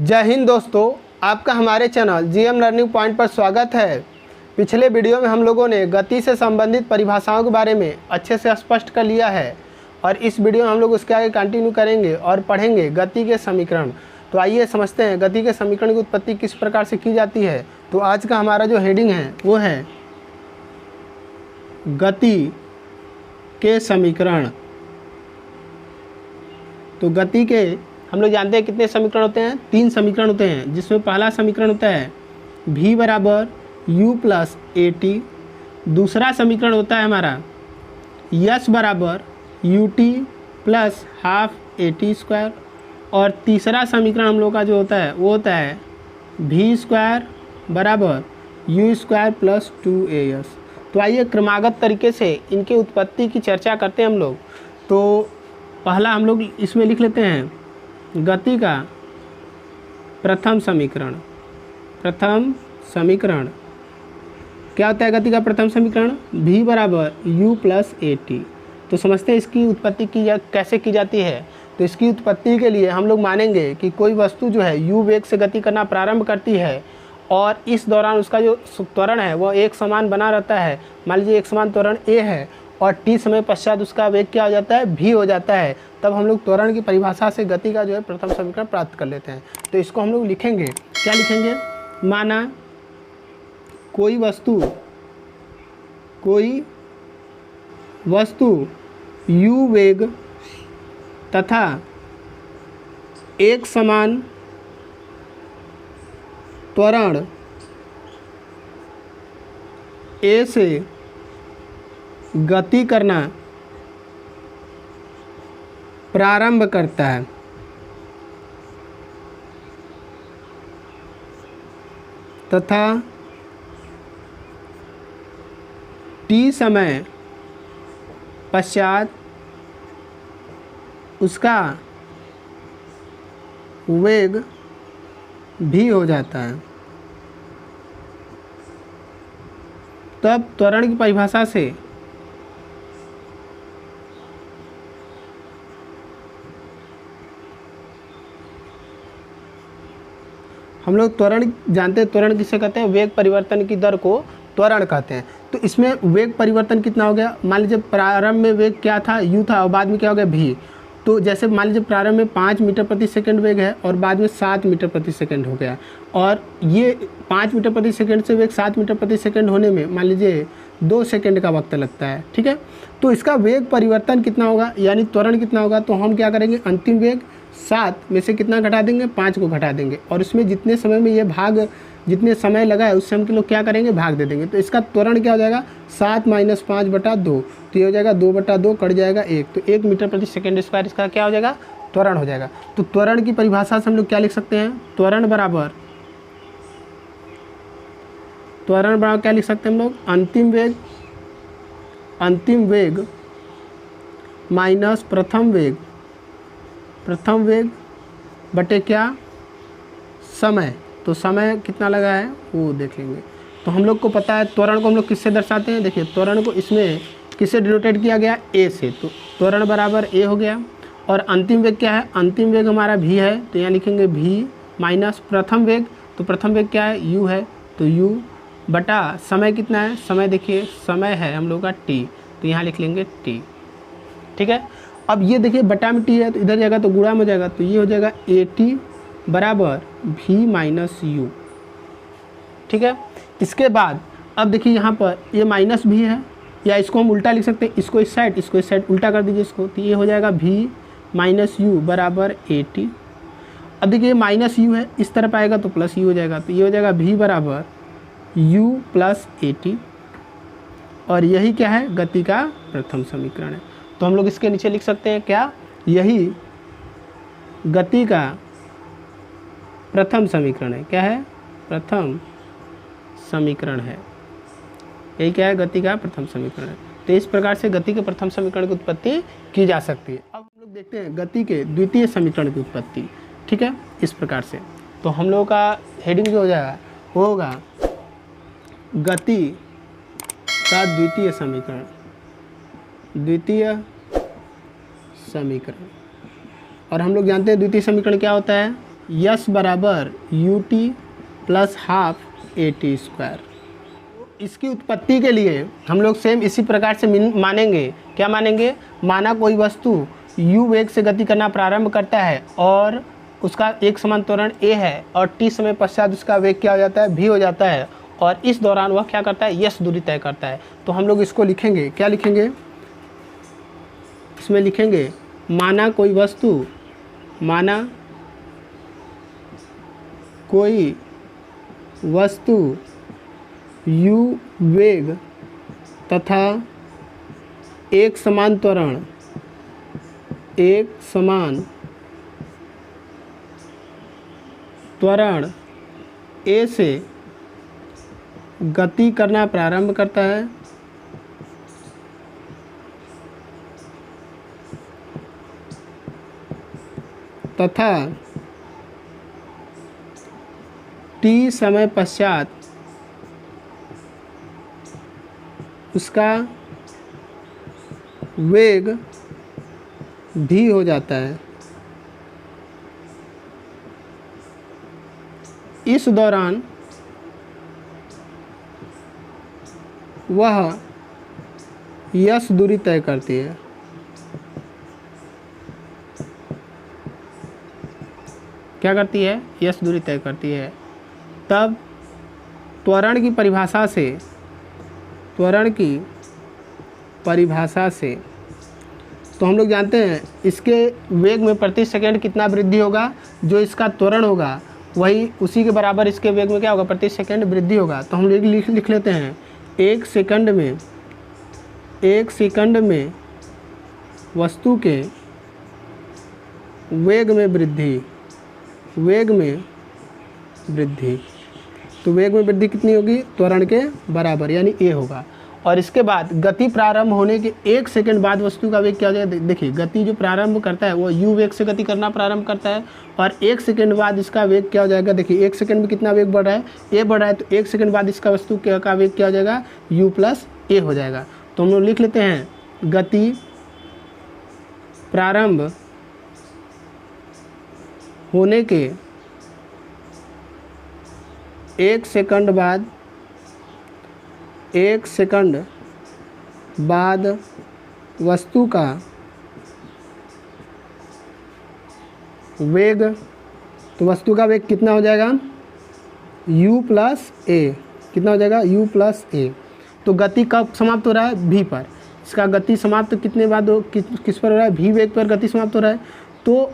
जय हिंद दोस्तों, आपका हमारे चैनल जीएम लर्निंग पॉइंट पर स्वागत है। पिछले वीडियो में हम लोगों ने गति से संबंधित परिभाषाओं के बारे में अच्छे से स्पष्ट कर लिया है और इस वीडियो में हम लोग उसके आगे कंटिन्यू करेंगे और पढ़ेंगे गति के समीकरण। तो आइए समझते हैं गति के समीकरण की उत्पत्ति किस प्रकार से की जाती है। तो आज का हमारा जो हेडिंग है वो है गति के समीकरण। तो गति के हम लोग जानते हैं कितने समीकरण होते हैं, 3 समीकरण होते हैं, जिसमें पहला समीकरण होता है v बराबर u प्लस ए टी। दूसरा समीकरण होता है हमारा s बराबर u T plus half A T square. और तीसरा समीकरण हम लोग का जो होता है वो होता है v स्क्वायर बराबर u स्क्वायर प्लस 2as। तो आइए क्रमागत तरीके से इनके उत्पत्ति की चर्चा करते हैं हम लोग। तो पहला हम लोग इसमें लिख लेते हैं गति का प्रथम समीकरण। प्रथम समीकरण क्या होता है? गति का प्रथम समीकरण v बराबर u प्लस ए टी। तो समझते हैं इसकी उत्पत्ति कैसे की जाती है। तो इसकी उत्पत्ति के लिए हम लोग मानेंगे कि कोई वस्तु जो है u वेग से गति करना प्रारंभ करती है और इस दौरान उसका जो त्वरण है वो एक समान बना रहता है। मान लीजिए एक समान त्वरण a है और t समय पश्चात उसका वेग क्या हो जाता है? v हो जाता है। तब हम लोग त्वरण की परिभाषा से गति का जो है प्रथम समीकरण प्राप्त कर लेते हैं। तो इसको हम लोग लिखेंगे, क्या लिखेंगे? माना कोई वस्तु u वेग तथा एक समान त्वरण a से गति करना प्रारंभ करता है तथा t समय पश्चात उसका वेग भी हो जाता है। तब त्वरण की परिभाषा से हम लोग त्वरण जानते हैं, त्वरण किसे कहते हैं? वेग परिवर्तन की दर को त्वरण कहते हैं। तो इसमें वेग परिवर्तन कितना हो गया? मान लीजिए प्रारंभ में वेग क्या था? u था और बाद में क्या हो गया? v। तो जैसे मान लीजिए प्रारंभ में 5 मीटर प्रति सेकंड वेग है और बाद में 7 मीटर प्रति सेकंड हो गया। और ये 5 मीटर प्रति सेकंड से वेग 7 मीटर प्रति सेकंड होने में मान लीजिए 2 सेकंड का वक्त लगता है, ठीक है। तो इसका वेग परिवर्तन कितना होगा, यानी त्वरण कितना होगा? तो हम क्या करेंगे, अंतिम वेग 7 में से कितना घटा देंगे? 5 को घटा देंगे और उसमें जितने समय में ये भाग जितने समय लगा है उससे हम लोग क्या करेंगे? भाग दे देंगे। तो इसका त्वरण क्या हो जाएगा? 7 - 5 बटा 2। तो ये हो जाएगा 2 बटा 2 कट जाएगा 1। तो 1 मीटर प्रति सेकेंड स्क्वायर इसका क्या हो जाएगा? त्वरण हो जाएगा। तो त्वरण की परिभाषा से हम लोग क्या लिख सकते हैं? त्वरण बराबर क्या लिख सकते हैं हम लोग? अंतिम वेग माइनस प्रथम वेग बटे क्या? समय। तो समय कितना लगा है वो देख लेंगे। तो हम लोग को पता है त्वरण को हम लोग किससे दर्शाते हैं? देखिए त्वरण को इसमें किससे डिनोटेट किया गया? a से। तो त्वरण बराबर a हो गया। और अंतिम वेग क्या है? अंतिम वेग हमारा v है, तो यहाँ लिखेंगे v माइनस प्रथम वेग। तो प्रथम वेग क्या है? u है, तो u बटा समय कितना है? समय देखिए समय है हम लोग का t, तो यहाँ लिख लेंगे t, ठीक है। अब ये देखिए बटा में t है तो इधर जाएगा तो गुणा में हो जाएगा, तो ये हो जाएगा at बराबर v माइनस u, ठीक है। इसके बाद अब देखिए यहाँ पर ये माइनस भी है, या इसको हम उल्टा लिख सकते हैं, इसको इस साइड उल्टा कर दीजिए इसको, तो ये हो जाएगा v माइनस u बराबर at। अब देखिए माइनस u है, इस तरफ आएगा तो प्लस u हो जाएगा, तो ये हो जाएगा v बराबर u प्लस at। और यही क्या है? गति का प्रथम समीकरण है। तो हम लोग इसके नीचे लिख सकते हैं क्या? यही गति का प्रथम समीकरण है। क्या है? प्रथम समीकरण है। यही क्या है? गति का प्रथम समीकरण है। तो इस प्रकार से गति के प्रथम समीकरण की उत्पत्ति की जा सकती है। अब हम लोग देखते हैं गति के द्वितीय समीकरण की उत्पत्ति, ठीक है, इस प्रकार से। तो हम लोगों का हेडिंग जो हो जाएगा वो होगा गति का द्वितीय समीकरण। और हम लोग जानते हैं द्वितीय समीकरण क्या होता है? यस बराबर U T plus half A T square. इसकी उत्पत्ति के लिए हम लोग सेम इसी प्रकार से मानेंगे। क्या मानेंगे? माना कोई वस्तु u वेग से गति करना प्रारंभ करता है और उसका एक समान त्वरण a है और t समय पश्चात उसका वेग क्या हो जाता है? v हो जाता है, और इस दौरान वह क्या करता है? यस दूरी तय करता है। तो हम लोग इसको लिखेंगे, क्या लिखेंगे? इसमें लिखेंगे माना कोई वस्तु u वेग तथा एक समान त्वरण a से गति करना प्रारंभ करता है तथा t समय पश्चात उसका वेग भी हो जाता है। इस दौरान वह यस दूरी तय करती है। क्या करती है? यस दूरी तय करती है। तब त्वरण की परिभाषा से तो हम लोग जानते हैं इसके वेग में प्रति सेकंड कितना वृद्धि होगा? जो इसका त्वरण होगा वही उसी के बराबर इसके वेग में क्या होगा? प्रति सेकंड वृद्धि होगा। तो हम लोग लिख लेते हैं एक सेकंड में वस्तु के वेग में वृद्धि। तो वेग में वृद्धि कितनी होगी? त्वरण के बराबर, यानी a होगा। और इसके बाद गति प्रारंभ होने के एक सेकंड बाद वस्तु का वेग क्या हो जाएगा? देखिए, गति जो प्रारंभ करता है वो u वेग से गति करना प्रारंभ करता है और एक सेकंड बाद इसका वेग क्या हो जाएगा? देखिए, एक सेकंड में कितना वेग बढ़ रहा है? a बढ़ रहा है, तो एक सेकंड बाद इसका वस्तु का वेग क्या हो जाएगा? u प्लस a हो जाएगा। तो हम लोग लिख लेते हैं गति प्रारंभ होने के एक सेकंड बाद वस्तु का वेग, तो वस्तु का वेग कितना हो जाएगा? u plus a। कितना हो जाएगा? u plus a। तो गति कब समाप्त हो रहा है? v पर। इसका गति समाप्त कितने बाद किस पर हो रहा है? v वेग पर गति समाप्त हो रहा है। तो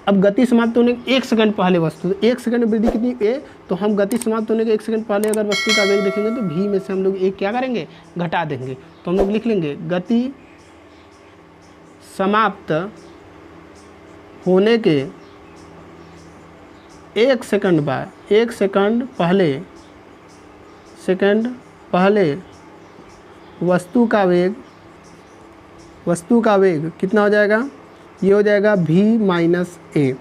अब गति समाप्त होने के एक सेकंड पहले वस्तु, तो एक सेकंड वृद्धि कितनी? a। तो हम गति समाप्त होने के एक सेकंड पहले अगर वस्तु का वेग देखेंगे तो v में से हम लोग एक क्या करेंगे? घटा देंगे। तो हम लोग लिख लेंगे गति समाप्त होने के एक सेकंड पहले वस्तु का वेग कितना हो जाएगा? ये हो जाएगा v माइनस a।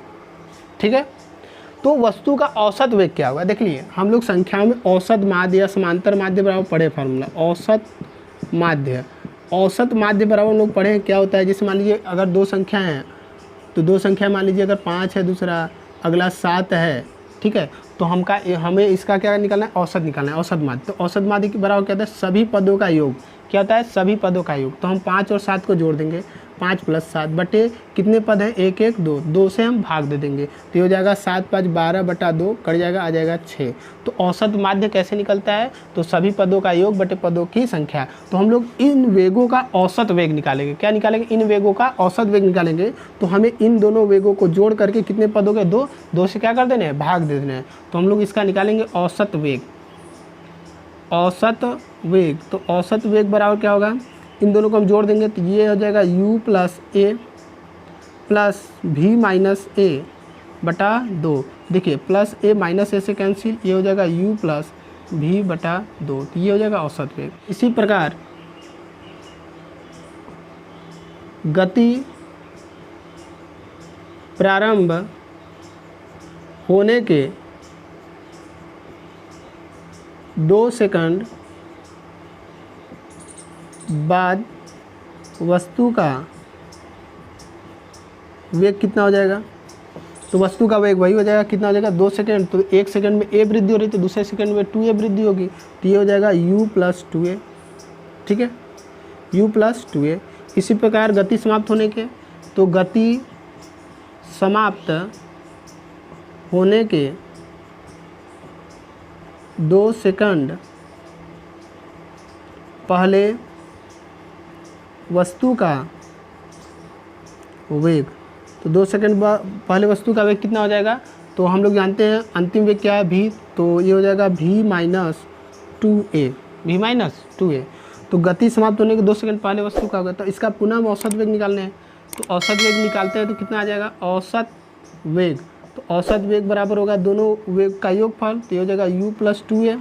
ठीक है। तो वस्तु का औसत वेग क्या होगा? देख लिए, हम लोग संख्याओं में औसत माध्य या समांतर माध्य बराबर पढ़े फार्मूला। औसत माध्य बराबर लोग पढ़े क्या होता है? जैसे मान लीजिए अगर दो संख्या हैं तो दो संख्या मान लीजिए अगर 5 है, दूसरा अगला 7 है, ठीक है, तो हमें इसका क्या निकालना है? औसत निकालना है, औसत माध्य। तो औसत माध्य के बराबर क्या होता है? सभी पदों का योग। क्या होता है? सभी पदों का योग। तो हम 5 और 7 को जोड़ देंगे, 5 + 7 बटे कितने पद हैं? 1 1 2, 2 से हम भाग दे देंगे तो ये हो जाएगा 7 5 12 बटा 2, कट जाएगा, आ जाएगा 6। तो औसत माध्य कैसे निकलता है? तो सभी पदों का योग बटे पदों की संख्या। तो हम लोग इन वेगों का औसत वेग निकालेंगे। क्या निकालेंगे? इन वेगों का औसत वेग निकालेंगे। तो हमें इन दोनों वेगों को जोड़ करके कितने पदों के? 2, 2 से क्या कर देना है? भाग दे देना है। तो हम लोग इसका निकालेंगे औसत वेग। तो औसत वेग बराबर क्या होगा? इन दोनों को हम जोड़ देंगे तो ये हो जाएगा u plus a plus v minus a बटा 2। देखिए, प्लस a माइनस a से कैंसिल, ये हो जाएगा u प्लस v बटा 2। तो ये हो जाएगा औसत वेग। इसी प्रकार गति प्रारंभ होने के 2 सेकंड बाद वस्तु का वेग कितना हो जाएगा? तो वस्तु का वेग वही हो जाएगा, कितना हो जाएगा 2 सेकेंड। तो 1 सेकेंड में a वृद्धि हो रही तो दूसरे सेकेंड में 2a वृद्धि होगी, तो ये हो जाएगा u प्लस 2a। ठीक है, u प्लस 2a। इसी प्रकार गति समाप्त होने के, तो गति समाप्त होने के 2 सेकंड पहले वस्तु का वेग, तो 2 सेकंड पहले वस्तु का वेग कितना हो जाएगा, तो हम लोग जानते हैं अंतिम वेग क्या है v, तो ये हो जाएगा v माइनस 2a। तो गति समाप्त होने के 2 सेकंड पहले वस्तु का होगा, तो इसका पुनः हम औसत वेग निकालने हैं। तो औसत वेग निकालते हैं तो कितना आ जाएगा, औसत वेग, तो औसत वेग बराबर होगा दोनों वेग का योगफल, तो ये हो जाएगा u plus 2a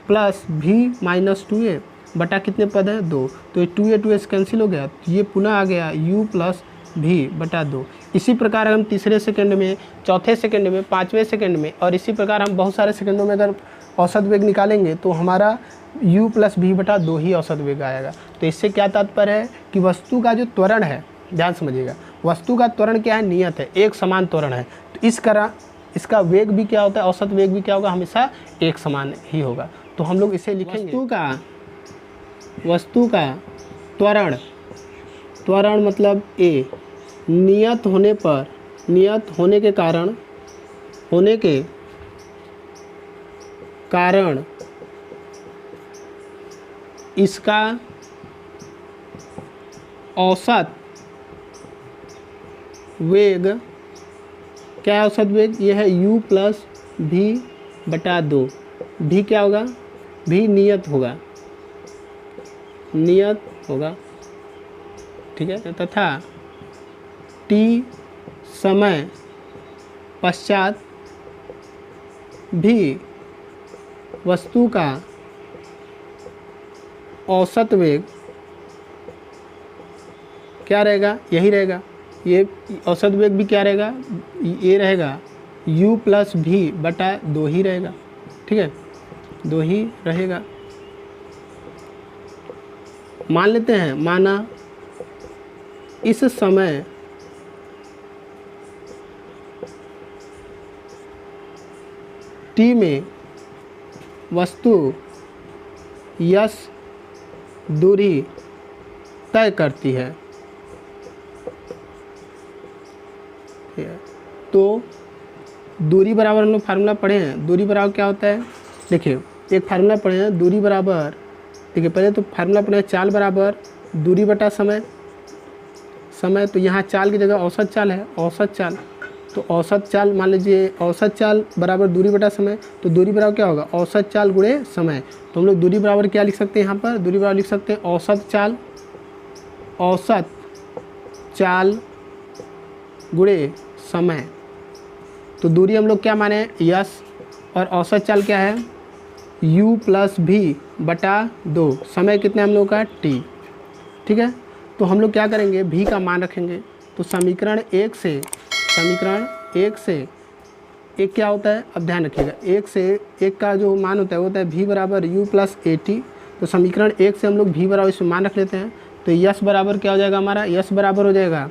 plus v minus 2a बटा कितने पद है 2, तो ये 2a से कैंसिल हो गया, तो ये पुनः आ गया u प्लस v बटा 2। इसी प्रकार हम तीसरे सेकंड में, चौथे सेकंड में, पाँचवें सेकंड में और इसी प्रकार हम बहुत सारे सेकंडों में अगर औसत वेग निकालेंगे तो हमारा u प्लस v बटा 2 ही औसत वेग आएगा। तो इससे क्या तात्पर्य है कि वस्तु का जो त्वरण है, ध्यान समझिएगा, वस्तु का त्वरण क्या है, नियत है, एक समान त्वरण है। तो इस कारण इसका वेग भी क्या होता है, औसत वेग भी क्या होगा, हमेशा एक समान ही होगा। तो हम लोग इसे लिखेंगे, वस्तु का त्वरण मतलब a, नियत होने पर, नियत होने के कारण इसका औसत वेग क्या है, औसत वेग ये है u प्लस v बटा 2। v क्या होगा, v नियत होगा, ठीक है, तथा t समय पश्चात भी वस्तु का औसत वेग क्या रहेगा, यही रहेगा, ये औसत वेग भी क्या रहेगा, ये रहेगा u प्लस v बटा 2 ही रहेगा। ठीक है, 2 ही रहेगा। मान लेते हैं, माना इस समय t में वस्तु यस दूरी तय करती है, तो दूरी बराबर हम लोग फार्मूला पढ़े हैं, दूरी बराबर क्या होता है, देखिए एक फार्मूला पढ़े हैं, दूरी बराबर, देखिए पहले तो फार्मूला पढ़े हैं, चाल बराबर दूरी बटा समय, तो यहाँ चाल की जगह औसत चाल है, औसत चाल, तो औसत चाल मान लीजिए औसत चाल बराबर दूरी बटा समय, तो दूरी बराबर क्या होगा, औसत चाल गुणे समय। तो हम लोग दूरी बराबर क्या लिख सकते हैं, यहाँ पर दूरी बराबर लिख सकते हैं औसत चाल गुणे समय। तो दूरी हम लोग क्या माने, यस, और औसत चाल क्या है, u प्लस v बटा 2, समय कितने हम लोग का t। ठीक है, तो हम लोग क्या करेंगे, v का मान रखेंगे, तो समीकरण एक से एक क्या होता है, अब ध्यान रखिएगा, एक से एक का जो मान होता है वो होता है v बराबर u प्लस at। तो समीकरण एक से हम लोग v बराबर इसमें मान रख लेते हैं, तो यस बराबर क्या हो जाएगा हमारा, यस बराबर हो जाएगा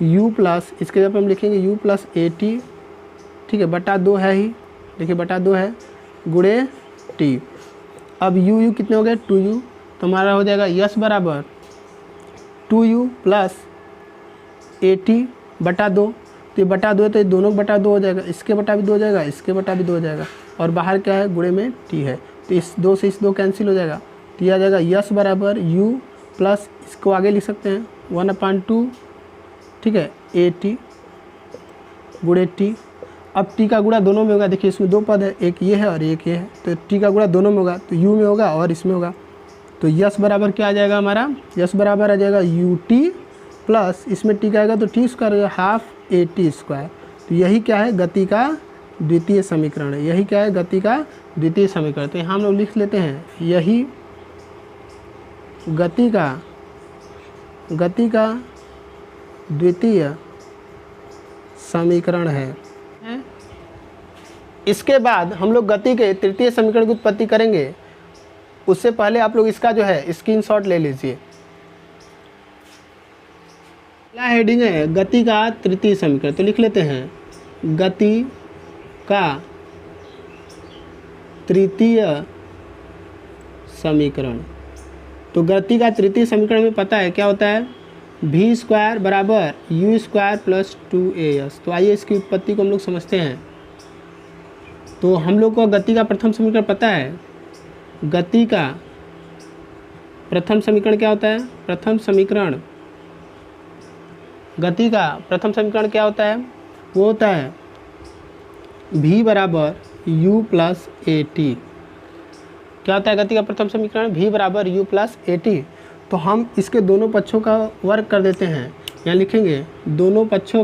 u प्लस, इसके जगह पर हम लिखेंगे u प्लस at, ठीक है, बटा 2 है ही, देखिए बटा 2 है, गुणे t। अब u कितने हो गए, 2u, तो हमारा हो जाएगा यस बराबर 2u प्लस at बटा 2। तो ये बटा 2 है तो ये दोनों बटा 2 हो जाएगा, इसके बटा भी 2 हो जाएगा, इसके बटा भी 2 हो जाएगा, और बाहर क्या है, गुणे में t है, तो इस 2 से इस 2 कैंसिल हो जाएगा, तो ये आ जाएगा यस बराबर u प्लस, इसको आगे लिख सकते हैं 1/2, ठीक है, at गुणे t। अब t का गुणा दोनों में होगा, देखिए इसमें 2 पद है, एक ये है और एक ये है, तो t का गुणा दोनों में होगा, तो u में होगा और इसमें होगा, तो यस बराबर क्या आ जाएगा हमारा, यस बराबर आ जाएगा ut प्लस, इसमें t का आएगा तो t square half at square. तो यही क्या है, गति का द्वितीय समीकरण है, यही क्या है, गति का द्वितीय समीकरण। तो यहाँ हम लोग लिख लेते हैं, यही गति का द्वितीय समीकरण है। इसके बाद हम लोग गति के तृतीय समीकरण की उत्पत्ति करेंगे, उससे पहले आप लोग इसका जो है स्क्रीनशॉट ले लीजिए। पहला हेडिंग है गति का तृतीय समीकरण, तो लिख लेते हैं गति का तृतीय समीकरण। तो गति का तृतीय समीकरण में पता है क्या होता है, v स्क्वायर बराबर u स्क्वायर प्लस 2as। तो आइए इसकी उत्पत्ति को हम लोग समझते हैं। तो हम लोग को गति का प्रथम समीकरण पता है। गति का प्रथम समीकरण क्या होता है, गति का प्रथम समीकरण क्या होता है, वो होता है v बराबर u प्लस ए टी। क्या होता है गति का प्रथम समीकरण, v बराबर u प्लस ए टी। तो हम इसके दोनों पक्षों का वर्ग कर देते हैं। यहाँ लिखेंगे दोनों पक्षों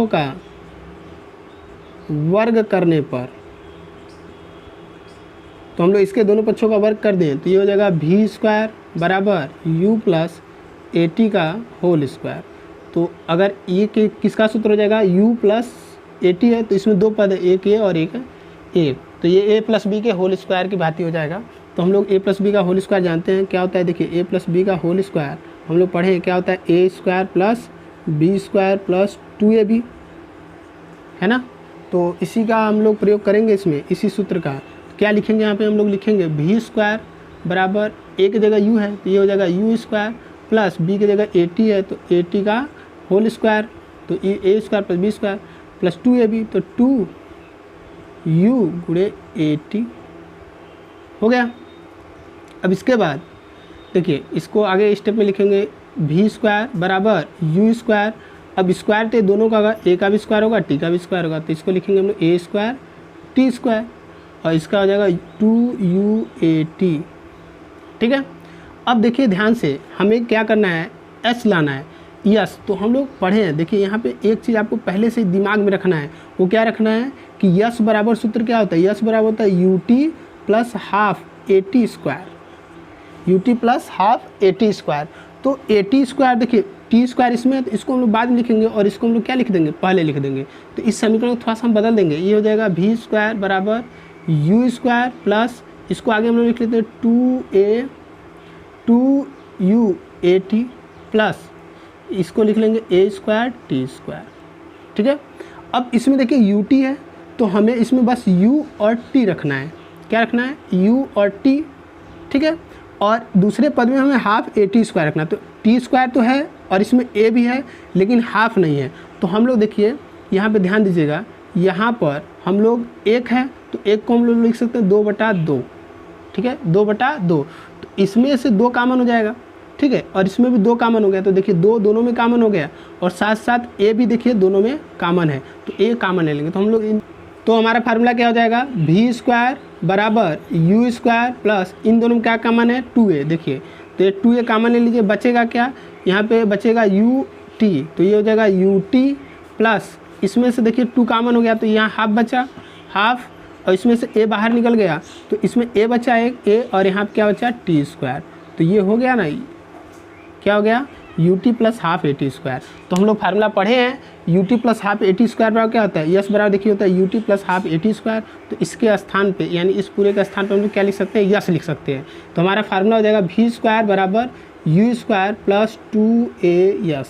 का वर्ग करने पर, तो हम लोग इसके दोनों पक्षों का वर्ग कर दें तो ये हो जाएगा v स्क्वायर बराबर u प्लस ए टी का होल स्क्वायर। तो अगर ये किसका सूत्र हो जाएगा, u प्लस ए टी है तो इसमें दो पद है, एक ए और एक ए, तो ये a प्लस बी के होल स्क्वायर की भांति हो जाएगा। तो हम लोग a प्लस बी का होल स्क्वायर जानते हैं क्या होता है। देखिए a प्लस बी का होल स्क्वायर हम लोग पढ़े क्या होता है, a square plus B square plus 2ab, है ना। तो इसी का हम लोग प्रयोग करेंगे इसमें, इसी सूत्र का। क्या लिखेंगे यहाँ पे, हम लोग लिखेंगे v स्क्वायर बराबर a की जगह u है तो ये हो जाएगा u स्क्वायर प्लस b की जगह ए टी है तो ए टी का होल स्क्वायर, तो a square plus B square plus 2ab, तो 2u गुणे ए टी हो गया। अब इसके बाद देखिए इसको आगे स्टेप में लिखेंगे v स्क्वायर बराबर u स्क्वायर। अब स्क्वायर तो दोनों का होगा, a का भी स्क्वायर होगा, t का भी स्क्वायर होगा, तो इसको लिखेंगे हम लोग a स्क्वायर t स्क्वायर और इसका हो जाएगा 2uat। ठीक है। अब देखिए ध्यान से हमें क्या करना है, s लाना है, यस। तो हम लोग पढ़े हैं, देखिए यहाँ पे एक चीज़ आपको पहले से दिमाग में रखना है, वो क्या रखना है कि यस बराबर सूत्र क्या होता है, यस बराबर होता है ut plus half A T square, ut plus half A T square. तो ए टी स्क्वायर देखिए टी स्क्वायर इसमें है तो इसको हम लोग बाद में लिखेंगे और इसको हम लोग क्या लिख देंगे, पहले लिख देंगे। तो इस समीकरण को थोड़ा सा हम बदल देंगे, ये हो जाएगा v स्क्वायर बराबर u स्क्वायर प्लस इसको आगे हम लोग लिख लेते हैं 2u/t प्लस इसको लिख लेंगे a स्क्वायर टी स्क्वायर। ठीक है। अब इसमें देखिए ut है तो हमें इसमें बस u और t रखना है। क्या रखना है, u और t। ठीक है। और दूसरे पद में हमें हाफ ए टी स्क्वायर रखना है। तो टी स्क्वायर तो है और इसमें a भी है लेकिन हाफ नहीं है। तो हम लोग देखिए यहाँ पे ध्यान दीजिएगा, यहाँ पर हम लोग एक है तो एक को हम लोग लिख सकते हैं 2/2। ठीक है, 2/2। तो इसमें से 2 कॉमन हो जाएगा। ठीक है। और इसमें भी 2 कॉमन हो गया तो देखिए 2 दोनों में कॉमन हो गया और साथ साथ a भी देखिए दोनों में कॉमन है तो a कॉमन ले लेंगे। तो हम लोग तो हमारा फार्मूला क्या हो जाएगा, v स्क्वायर बराबर u स्क्वायर प्लस इन दोनों में क्या कॉमन है 2a। देखिए तो ये 2a कॉमन ले लीजिए, बचेगा क्या, यहाँ पे बचेगा ut, तो ये हो जाएगा ut प्लस इसमें से देखिए 2 कॉमन हो गया तो यहाँ हाफ बचा, हाफ, और इसमें से a बाहर निकल गया तो इसमें a बचा एक a और यहाँ पे क्या बचा टी स्क्वायर। तो ये हो गया ना, क्या हो गया ut plus half A T square. तो हम लोग फार्मूला पढ़े हैं ut plus half A T square बराबर क्या होता है, यस बराबर देखिए होता है ut plus half A T square. तो इसके स्थान पे यानी इस पूरे के स्थान पे हम लोग क्या लिख सकते हैं, यस लिख सकते हैं। तो हमारा फार्मूला हो जाएगा v स्क्वायर बराबर u स्क्वायर प्लस 2as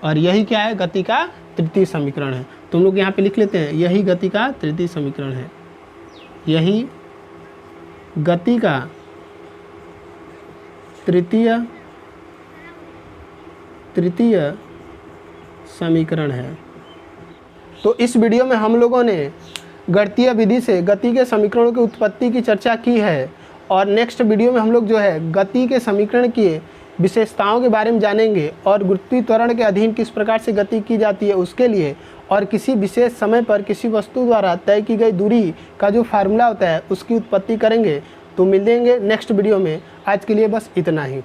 और यही क्या है, गति का तृतीय समीकरण है। तो हम लोग यहाँ पे लिख लेते हैं यही गति का तृतीय समीकरण है, यही गति का तृतीय समीकरण है। तो इस वीडियो में हम लोगों ने गणितीय विधि से गति के समीकरणों की उत्पत्ति की चर्चा की है और नेक्स्ट वीडियो में हम लोग जो है गति के समीकरण की विशेषताओं के बारे में जानेंगे और गुरुत्वीय त्वरण के अधीन किस प्रकार से गति की जाती है उसके लिए, और किसी विशेष समय पर किसी वस्तु द्वारा तय की गई दूरी का जो फार्मूला होता है उसकी उत्पत्ति करेंगे। तो मिलेंगे नेक्स्ट वीडियो में, आज के लिए बस इतना ही।